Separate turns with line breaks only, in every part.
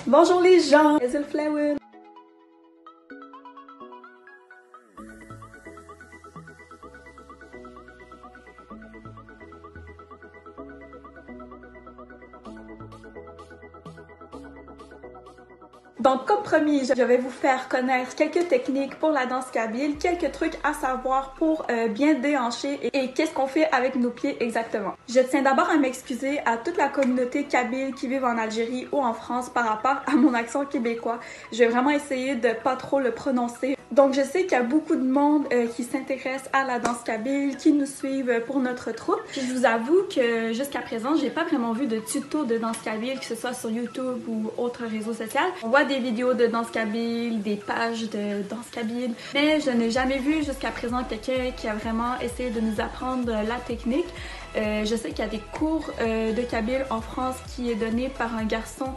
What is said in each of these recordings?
Bonjour les gens, c'est le Flower. Donc comme promis, je vais vous faire connaître quelques techniques pour la danse kabyle, quelques trucs à savoir pour bien déhancher et qu'est-ce qu'on fait avec nos pieds exactement. Je tiens d'abord à m'excuser à toute la communauté kabyle qui vit en Algérie ou en France par rapport à mon accent québécois. Je vais vraiment essayer de pas trop le prononcer. Donc je sais qu'il y a beaucoup de monde qui s'intéresse à la danse kabyle, qui nous suivent pour notre troupe. Puis je vous avoue que jusqu'à présent, j'ai pas vraiment vu de tuto de danse kabyle, que ce soit sur YouTube ou autres réseaux sociaux. On voit des vidéos de danse kabyle, des pages de danse kabyle, mais je n'ai jamais vu jusqu'à présent quelqu'un qui a vraiment essayé de nous apprendre la technique. Je sais qu'il y a des cours de kabyle en France qui est donné par un garçon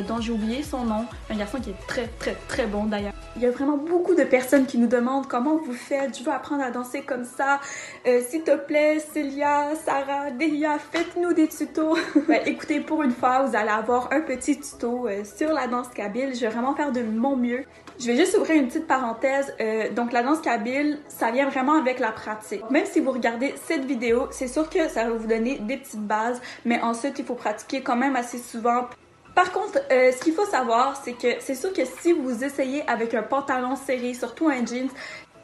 dont j'ai oublié son nom, un garçon qui est très bon d'ailleurs. Il y a vraiment beaucoup de personnes qui nous demandent comment vous faites, je veux apprendre à danser comme ça, s'il te plaît Célia, Sarah, Delia, faites-nous des tutos. Ben, écoutez, pour une fois vous allez avoir un petit tuto sur la danse kabyle, je vais vraiment faire de mon mieux. Je vais juste ouvrir une petite parenthèse, donc la danse kabyle, ça vient vraiment avec la pratique. Même si vous regardez cette vidéo, c'est sûr que ça va vous donner des petites bases, mais ensuite il faut pratiquer quand même assez souvent. Par contre, ce qu'il faut savoir, c'est que c'est sûr que si vous essayez avec un pantalon serré, surtout un jeans,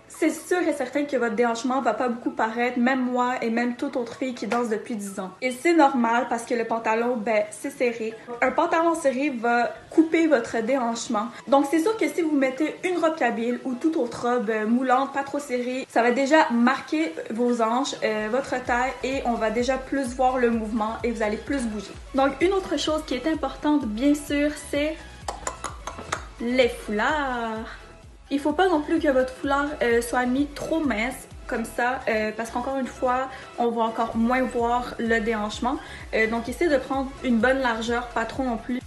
c'est sûr et certain que votre déhanchement va pas beaucoup paraître, même moi et même toute autre fille qui danse depuis 10 ans. Et c'est normal parce que le pantalon, ben, c'est serré. Un pantalon serré va couper votre déhanchement. Donc c'est sûr que si vous mettez une robe kabyle ou toute autre robe moulante, pas trop serrée, ça va déjà marquer vos hanches, votre taille et on va déjà plus voir le mouvement et vous allez plus bouger. Donc une autre chose qui est importante, bien sûr, c'est les foulards. Il faut pas non plus que votre foulard soit mis trop mince comme ça parce qu'encore une fois, on va encore moins voir le déhanchement. Donc essayez de prendre une bonne largeur, pas trop non plus.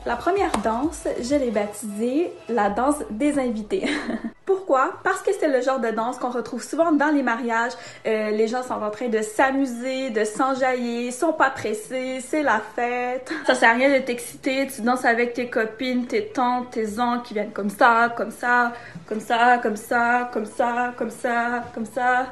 La première danse, je l'ai baptisée la danse des invités. Pourquoi? Parce que c'est le genre de danse qu'on retrouve souvent dans les mariages. Les gens sont en train de s'amuser, de s'enjailler, sont pas pressés, c'est la fête. Ça sert à rien de t'exciter, tu danses avec tes copines, tes tantes, tes oncles qui viennent comme ça, comme ça, comme ça, comme ça, comme ça, comme ça, comme ça.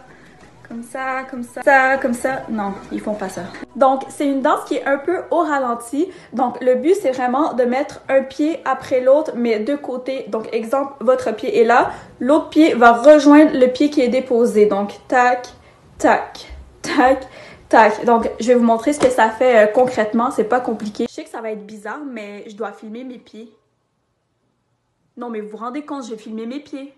Comme ça, comme ça, comme ça. Non, ils font pas ça. Donc, c'est une danse qui est un peu au ralenti. Donc, le but, c'est vraiment de mettre un pied après l'autre, mais de côté. Donc, exemple, votre pied est là. L'autre pied va rejoindre le pied qui est déposé. Donc, tac, tac, tac, tac. Donc, je vais vous montrer ce que ça fait concrètement. C'est pas compliqué. Je sais que ça va être bizarre, mais je dois filmer mes pieds. Non, mais vous vous rendez compte, je vais filmer mes pieds.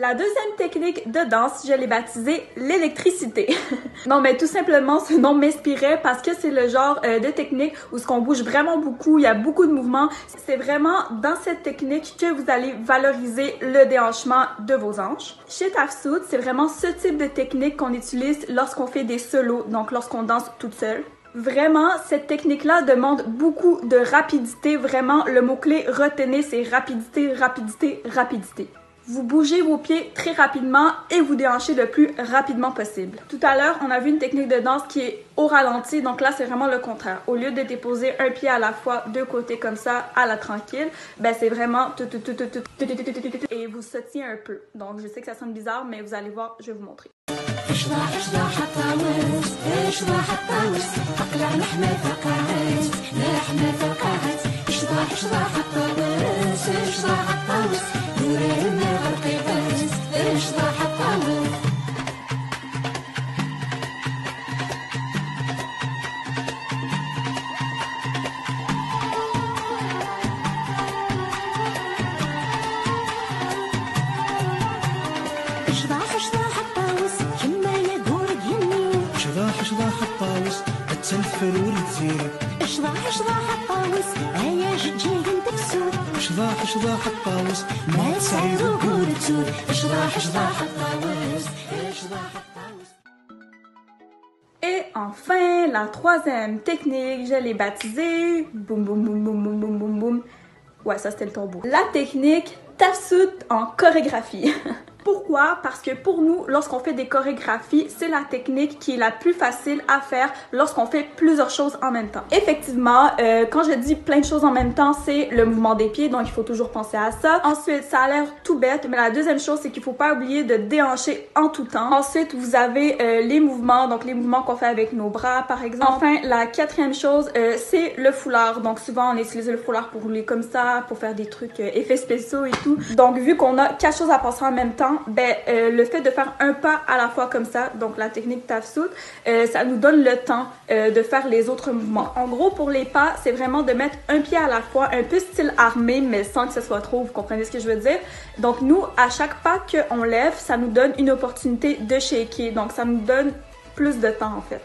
La deuxième technique de danse, je l'ai baptisée l'électricité. Non, mais tout simplement, ce nom m'inspirait parce que c'est le genre de technique où ce qu'on bouge vraiment beaucoup, il y a beaucoup de mouvements. C'est vraiment dans cette technique que vous allez valoriser le déhanchement de vos hanches. Chez Tafsout, c'est vraiment ce type de technique qu'on utilise lorsqu'on fait des solos, donc lorsqu'on danse toute seule. Vraiment, cette technique-là demande beaucoup de rapidité. Vraiment, le mot-clé, retenez, c'est rapidité, rapidité, rapidité. Vous bougez vos pieds très rapidement et vous déhanchez le plus rapidement possible. Tout à l'heure, on a vu une technique de danse qui est au ralenti, donc là, c'est vraiment le contraire. Au lieu de déposer un pied à la fois, deux côtés comme ça, à la tranquille, ben c'est vraiment et vous sautez un peu. Donc, je sais que ça sonne bizarre, mais vous allez voir, je vais vous montrer. Et enfin, la troisième technique, je l'ai baptisée boum boum boum boum boum boum boum boum. Ouais, ça c'était le tombeau. La technique Tafsut en chorégraphie. Pourquoi? Parce que pour nous, lorsqu'on fait des chorégraphies, c'est la technique qui est la plus facile à faire lorsqu'on fait plusieurs choses en même temps. Effectivement, quand je dis plein de choses en même temps, c'est le mouvement des pieds, donc il faut toujours penser à ça. Ensuite, ça a l'air tout bête, mais la deuxième chose, c'est qu'il faut pas oublier de déhancher en tout temps. Ensuite, vous avez les mouvements, donc les mouvements qu'on fait avec nos bras, par exemple. Enfin, la quatrième chose, c'est le foulard. Donc souvent, on utilise le foulard pour rouler comme ça, pour faire des trucs effets spéciaux et tout. Donc vu qu'on a 4 choses à penser en même temps, ben, le fait de faire un pas à la fois comme ça, donc la technique Tafsut, ça nous donne le temps de faire les autres mouvements. En gros, pour les pas, c'est vraiment de mettre un pied à la fois, un peu style armé, mais sans que ce soit trop, vous comprenez ce que je veux dire? Donc nous, à chaque pas qu'on lève, ça nous donne une opportunité de shaker, donc ça nous donne plus de temps en fait.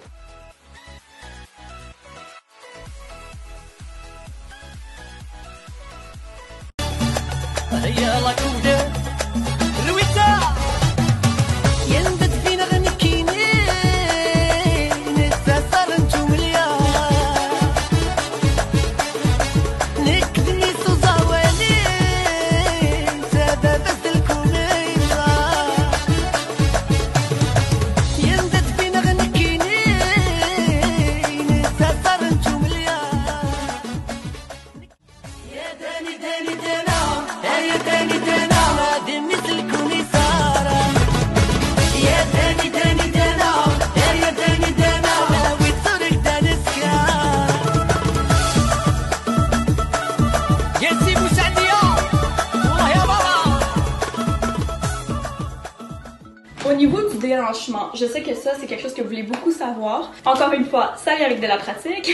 Au niveau du déhanchement, je sais que ça, c'est quelque chose que vous voulez beaucoup savoir. Encore une fois, ça vient avec de la pratique.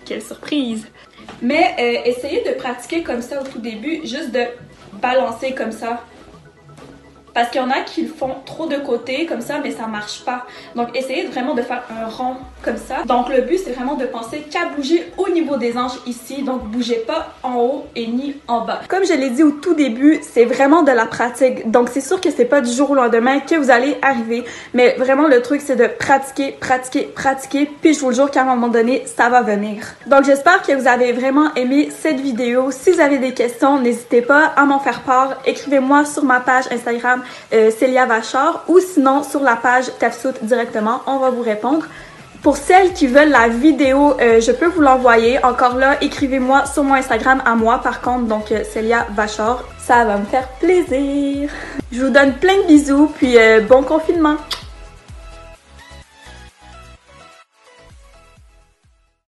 Quelle surprise! Mais essayez de pratiquer comme ça au tout début, juste de balancer comme ça. Parce qu'il y en a qui le font trop de côté comme ça, mais ça marche pas. Donc essayez vraiment de faire un rond comme ça. Donc le but, c'est vraiment de penser qu'à bouger au niveau des hanches ici. Donc bougez pas en haut et ni en bas. Comme je l'ai dit au tout début, c'est vraiment de la pratique. Donc c'est sûr que c'est pas du jour au lendemain que vous allez arriver. Mais vraiment le truc, c'est de pratiquer, pratiquer, pratiquer. Puis je vous le jure qu'à un moment donné, ça va venir. Donc j'espère que vous avez vraiment aimé cette vidéo. Si vous avez des questions, n'hésitez pas à m'en faire part. Écrivez-moi sur ma page Instagram Célia Vachard ou sinon sur la page Tafsut directement, on va vous répondre. Pour celles qui veulent la vidéo, je peux vous l'envoyer. Encore là, écrivez-moi sur mon Instagram à moi par contre, donc Célia Vachard. Ça va me faire plaisir. Je vous donne plein de bisous, puis bon confinement!